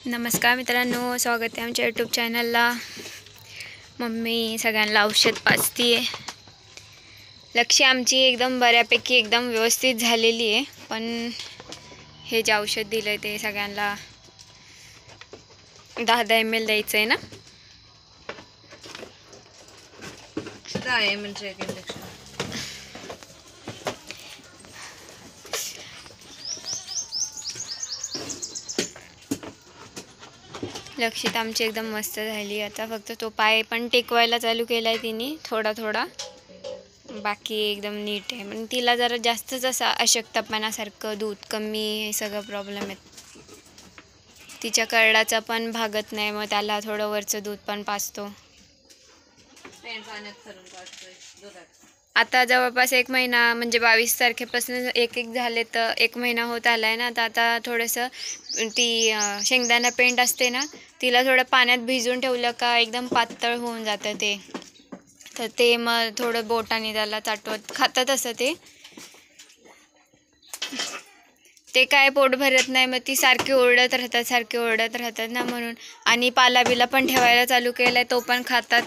नमस्कार मित्रांनो, स्वागत आहे आमच्या यूट्यूब चॅनलला। मम्मी सगळ्यांना औषध पाजती आहे। लक्ष्य आमची एकदम बऱ्यापैकी एकदम व्यवस्थित झालेली आहे, पण हे जे औषध दिलंय ते सगळ्यांना 10 ml द्यायचं आहे ना। 10 ml चे इंजेक्शन। लक्षित आमची एकदम मस्त झाली। आता फक्त तो पाय पण टेकवायला चालू केलाय तिने थोडा थोडा, बाकी एकदम नीट आहे। पण तिला जरा जास्तच असा अशक्तपणासारखं, दूध कमी, हे सगळं प्रॉब्लेम आहेत। तिच्या करडाचा पण भागत नाही, मग त्याला थोडं वरचं दूध पण पाजतो। आता जवळपास 1 महिना, म्हणजे 22 तारखेपासून एक झाले तर 1 महिना होत आलाय ना। आता थोडंसं ती शेंगदाणा पेंड असते ना, तिला थोडं पाण्यात भिजवून ठेवलं का एकदम पातळ होऊन जातं ते। तर ते मग थोडं बोटाने त्याला चाटवत खातात असं ते काय पोट भरत नाही, मग ती सारखी ओरडत राहतात ना म्हणून। आणि पालाबिला पण ठेवायला चालू केलाय, तो पण खातात।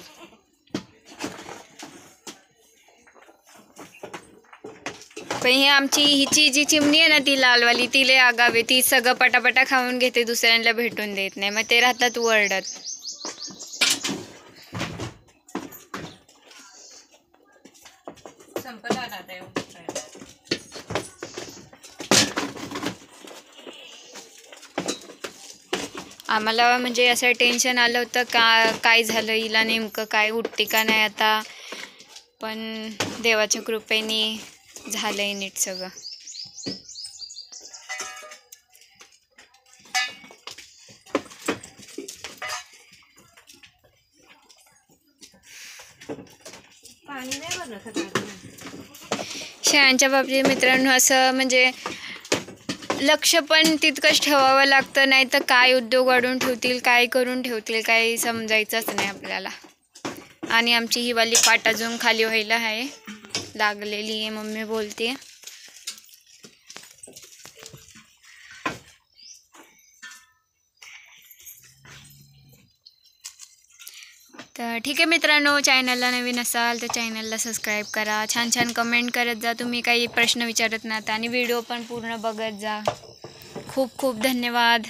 पण ही आमची हिची जी चिमणी आहे ना, ती लालवाली, ती लय आगावे, ती सगळं पटापटा खाऊन घेते, दुसऱ्यांना भेटून देत नाही, मग ते राहतात ओरडत। आम्हाला म्हणजे असं टेन्शन आलं होतं काय झालं हिला, नेमकं काय उठते का नाही आता, पण देवाच्या कृपेने झालंय नीट सगळं। शेळ्यांच्या बाबतीत मित्रांनो असं म्हणजे लक्ष पण तितकंच ठेवावं लागतं, नाही तर काय उद्योग वाढून ठेवतील, काय करून ठेवतील, काही समजायचंच नाही आपल्याला। आणि आमची ही वाली पाट अजून खाली व्हायला आहे, लागलेली आहे, मम्मी बोलते। तर ठीक आहे मित्रांनो, चॅनलला नवीन असाल तर चॅनलला सबस्क्राईब करा, छान छान कमेंट करत जा, तुम्ही काही प्रश्न विचारत नाहीत, आणि व्हिडिओ पण पूर्ण बघत जा। खूप खूप धन्यवाद।